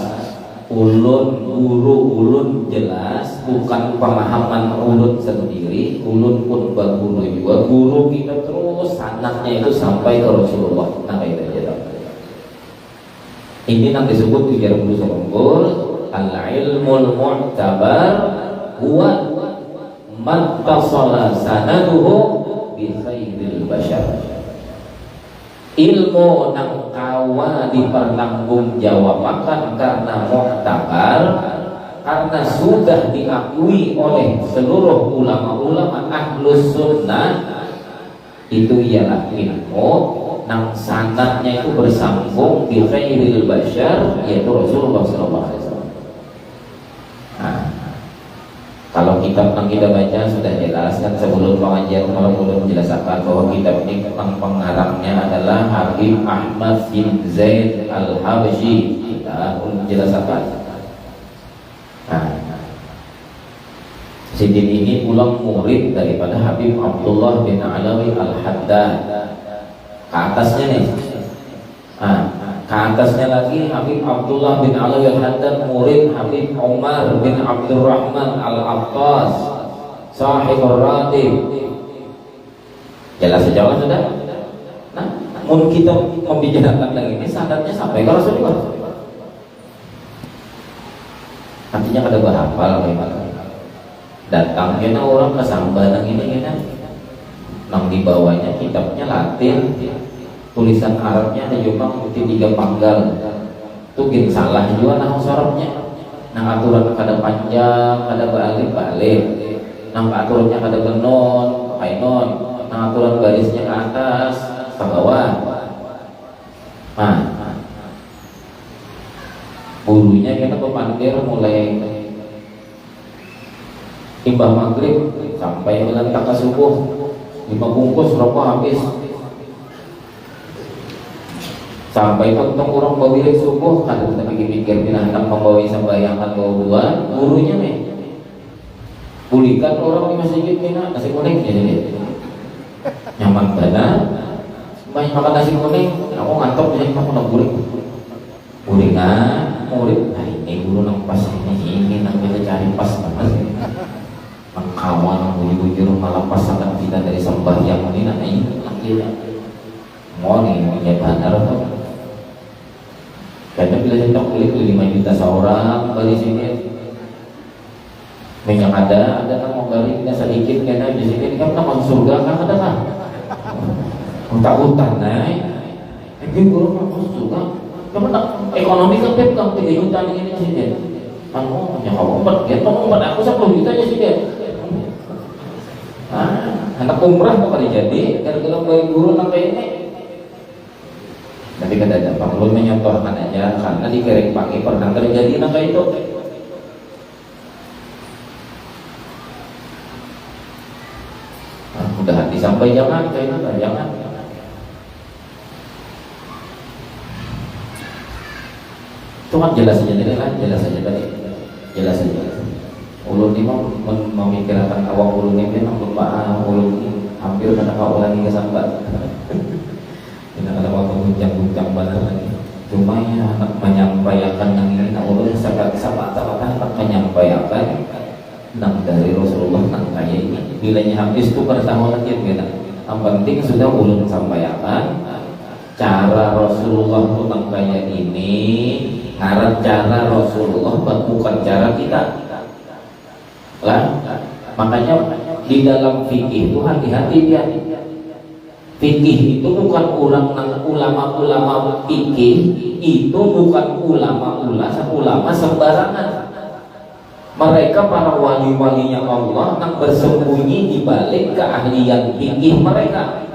ulun guru ulun jelas, bukan pemahaman ulun sendiri. Ulun pun berguru juga, guru kita terus sanadnya itu sampai ke Rasulullah. Nah itu aja. Ini yang disebut ujar guru songkul al-ilmul mu'tabar huwa man tasala sanaduhu bi khairil bashar. Ilmu nang kawa dipertanggungjawabkan karena mu'tabar, karena sudah diakui oleh seluruh ulama-ulama ahlus sunnah, itu ialah ilmu nang sanadnya itu bersambung di khairil bashar, yaitu Rasulullah SAW. Nah, kalau kitab yang kita baca sudah jelas kan sebelum pengajian kalau belum menjelaskan bahwa kitab ini memang pengarangnya adalah Habib Ahmad bin Zaid Al-Habsyi. Kita menjelaskan. Nah, Sidin ini ulang murid daripada Habib Abdullah bin Alawi Al-Haddad. Ke atasnya nih, ke atasnya lagi Habib Abdullah bin Alawi Al-Haddad murid Habib Umar bin Abdurrahman Al-Attas sahib Ratib. Jelas sejauh sudah. Nah, mun kita membicarakan lagi ini sanadnya sampai ke Rasulullah. Artinya kada berhafal bagaimana. datang kena orang ke Samba ini kena nang di bawahnya kitabnya Latin, tulisan Arabnya ada juga tiga panggal tuh gini salah juga nah sorobnya nang aturan kada panjang kada balik nang aturannya kada benon pakai non nang aturan garisnya ke atas ke bawah. Nah gurunya kena pemandir mulai imbah maghrib sampai melantak ke subuh 5 bungkus rokok habis sampai potong orang bawirik subuh kan kita pikir binatang membawa sembayangan bawa gurunya nih bulikan orang di masjid mina nasi kuning jadi nyaman banget banyak makan nasi kuning aku ngantuk jadi aku nak bulingan murid nah ini guru nang pas ini nang kita cari pas banget kawan bujur-bujur malah pasangan kita dari sembahyang ini nah ini akhirnya mau nih punya benar tuh karena bila kita kulit 5 juta seorang dari sini yang ada kan mau gali kita sedikit karena di sini kan kita masuk surga kan ada kan utang naik ini guru masuk surga cuma ekonomi kan kan 3 juta ini sih dia kamu punya kamu aku 10 juta aja sih dia. Anak umrah kok kali jadi gara-gara bayi guru sampai ini tapi kada ada perlu menyontohkan aja karena di Kereng Pangi pernah terjadi nangka itu udah disampai jangan cuma jelas saja ulun ini memikirkan awak ulun ini memang lupa ulun hampir kena kau lagi ke Samba tidak ada waktu guncang banget lagi cuma ya menyampaikan yang ini ulun sangat tak menyampaikan nang dari Rasulullah nang kayak ini bilanya habis itu pertahuan lagi kita yang penting sudah ulun sampaikan cara Rasulullah itu nang kayak ini karena cara Rasulullah bukan cara kita lah makanya di dalam fikih itu hati-hati dia fikih itu bukan ulama fikih itu bukan ulama sembarangan mereka para wali-walinya Allah yang bersembunyi di balik keahlian fikih mereka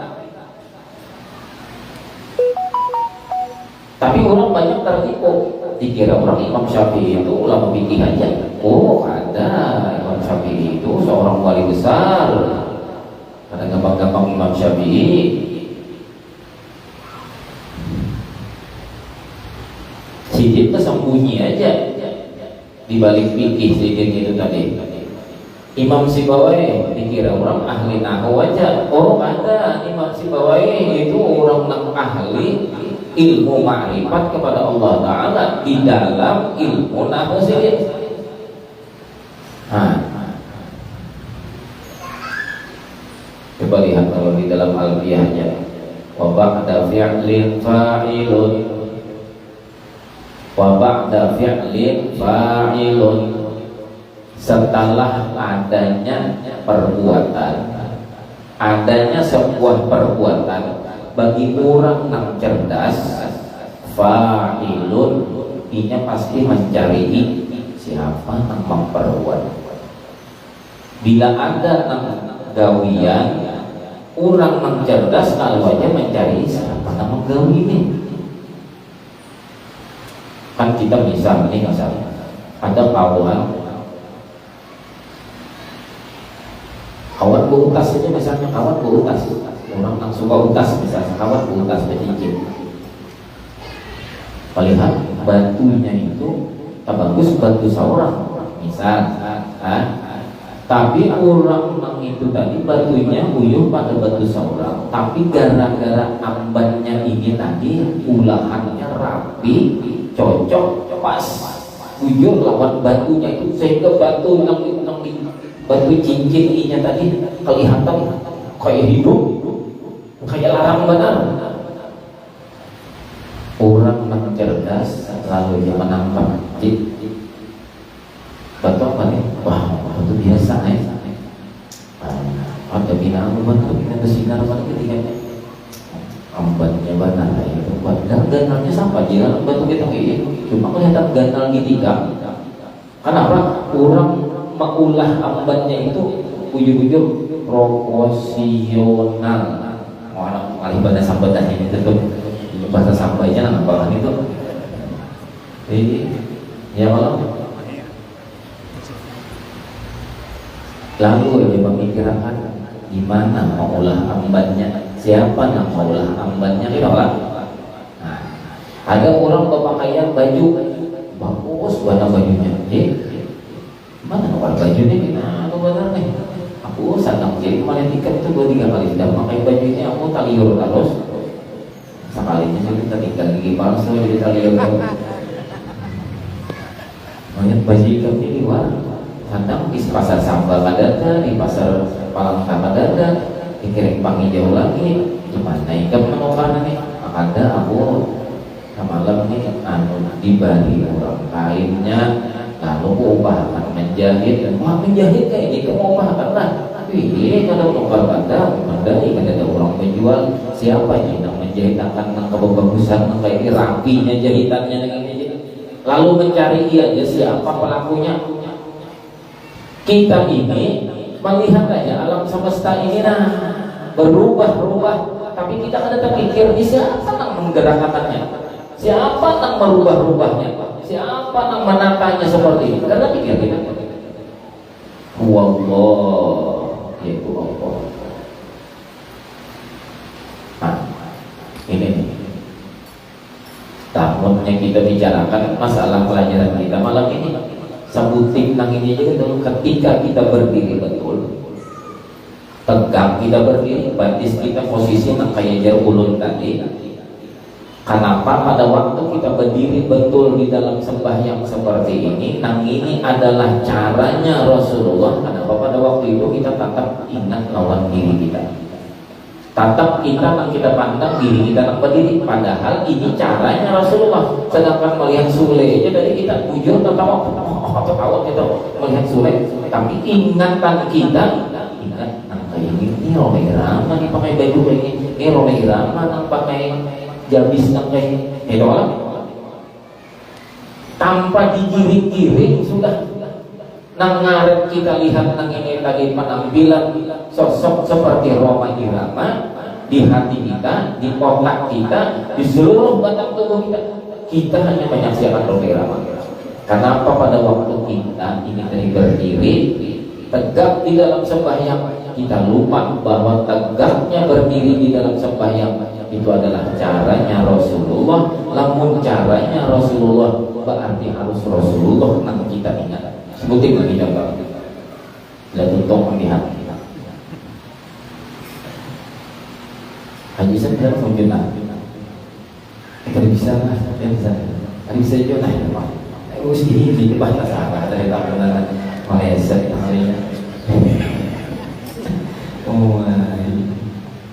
tapi orang banyak tertipu dikira orang Imam Syafi'i itu ulama fikih aja oh ada Imam Syafi'i itu seorang wali besar karena gampang-gampang Imam Syafi'i sedikit tersembunyi aja di balik fikih sedikit itu tadi Imam Sibawai dikira orang ahli nahwu aja oh ada Imam Sibawai itu orang yang ahli ilmu ma'rifat kepada Allah Ta'ala di dalam ilmu nahwu sendiri. Coba lihat kalau di dalam alfiyahnya wa ba'da fi'lin fa'ilun setelah adanya perbuatan adanya sebuah perbuatan bagi orang yang cerdas fa'ilun ini pasti mencari siapa yang memperbuat bila ada gawian orang yang cerdas kalau aja mencari siapa yang menggawinya kan kita misalnya ada kawan berutas saja misalnya kawan berutas orang yang suka utas misalnya kawan berutas bercincin lihat batunya itu tak bagus batu seorang misal tapi orang yang itu tadi batunya uyuh pada batu seorang tapi gara-gara ambannya ini tadi ulahannya rapi cocok pas uyuh lawan batunya itu sehingga batu batu cincin ini tadi kelihatan kayak hidup kayak larang benar orang yang cerdas lalu dia menangkap batu apa nih wah batu biasa ada bina bantu bina bersinar pada ketiganya ambannya benar itu dan ganalnya sama jangan bantu kita ini cuma kelihatan ganal ketiga. Kenapa orang mengulah ambannya itu ujung-ujung proporsional. Orang alih bahasa sambutan ini tentu bahasa sampainya apa itu. Jadi ya malam. Lalu dia memikirkan gimana mengulah ambannya, siapa yang mengulah ambannya itu orang. Nah, ada orang berpakaian baju bagus warna bajunya, mana warna bajunya kita benar nih. Aku sadang jadi kemarin tiket itu 2-3 kali sudah pakai bajunya, aku taliur terus. Sekalinya saya kita tinggal gigi palsu jadi taliur. Banyak baju kami di luar. Kadang di pasar Sambal ada, di pasar Palangka ada, di Kerengpangi jauh lagi. Gimana ikan menukar nih? Ada aku malam nih dibagi orang kainnya, lalu ubahkan menjahit dan menjahit kayak ini kamu ubahkan lah. Ini kalau tukar ada orang menjual siapa yang menjahit akan kebagusan kayak ini rapinya jahitannya dengan ini. Lalu mencari dia siapa pelakunya. Kita ini melihat aja alam semesta ini berubah, tapi kita ada terpikir siapa yang menggerakkannya, siapa yang merubah-rubahnya, siapa yang menatanya seperti ini. Karena pikir kita, wallah, yaitu Allah. Nah, ini tahunnya kita bicarakan masalah pelajaran kita malam ini. Sebutin nang ini aja dulu ketika kita berdiri betul tegak kita berdiri batis kita posisi nang kayak jar ulun tadi. Kenapa pada waktu kita berdiri betul di dalam sembahyang seperti ini, nang ini adalah caranya Rasulullah. Kenapa pada waktu itu kita tetap ingat lawan diri kita, tatap kita nang kita pandang diri kita nang berdiri, padahal ini caranya Rasulullah. Sedangkan melihat Sule aja dari kita bujur tertawa gitu melihat Sule, tapi ingatan kita ingat nang kayak ini Roma Irama nih pakai baju kayak ini, Roma Irama nang pakai jabis nang kayak ini, itu lah tanpa digiring-giring sudah nang ngaret kita lihat nang ini tadi penampilan sosok seperti Roma Irama di hati kita, di otak kita, di seluruh batang tubuh kita hanya menyaksikan Roma Irama. Kenapa pada waktu kita ini dari berdiri tegak di dalam sembahyang kita lupa bahwa tegaknya berdiri di dalam sembahyang itu adalah caranya Rasulullah. Namun caranya Rasulullah berarti harus Rasulullah nang kita ingat. Sebutin lagi contoh. Lihat untuk melihat kita. Haji saya menjunah. Kalau bisa lah, bisa. Kalau bisa juga lah. Terus ini bahasa sahabat dari tahunan Malaysia kemarin. Oh,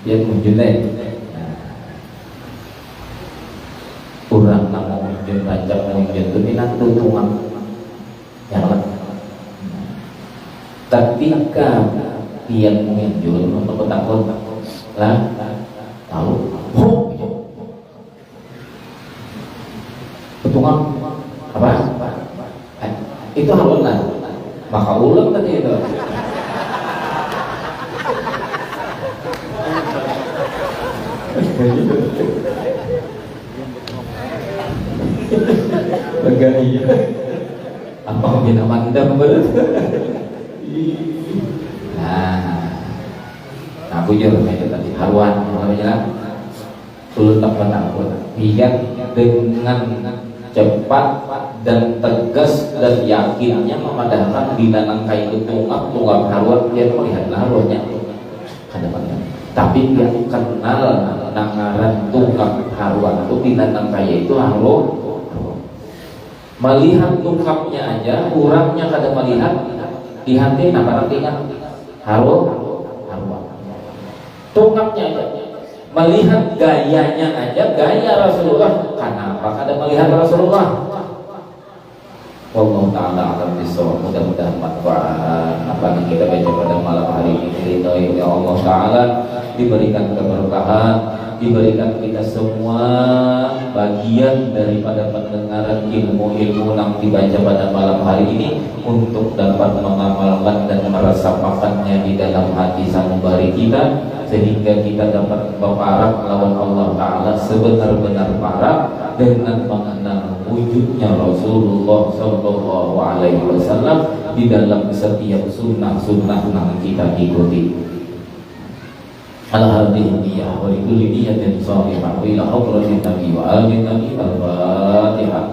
dia menjunah. Kurang nama menjun banyak menjun itu ini nanti tungang. Yang ketika dia menjun untuk takut lah tahu tungang apa itu halunan maka ulang tadi itu begaya apa bina mandam betul. Nah bujur itu tadi haruan namanya sulut tak penakut biar dengan cepat dan tegas dan yakinnya memadamkan binatang kayu tunggak haruan dia melihat haruannya kadang-kadang tapi dia kenal nangaran tunggak haruan itu binatang kayu itu haruan melihat tunggaknya aja kurangnya kadang melihat di hati nampak ingat haruan tunggaknya aja melihat gayanya aja gaya Rasulullah. Kenapa kada melihat Rasulullah? Wallahu ta'ala alam besok. Mudah-mudahan manfaat apa yang kita baca pada malam hari ini diridhoi oleh Allah Ta'ala, diberikan keberkahan, diberikan kita semua bagian daripada pendengaran ilmu-ilmu yang dibaca pada malam hari ini untuk dapat mengamalkan dan merasakannya di dalam hati sanubari kita, sehingga kita dapat berparah melawan Allah Ta'ala sebenar-benar parah dengan mengenal wujudnya Rasulullah Sallallahu Alaihi Wasallam di dalam setiap sunnah-sunnah yang kita ikuti. Alhamdulillah wa likulli niyatin salihah wa ila hadratin nabi wa alin nabi al-fatihah.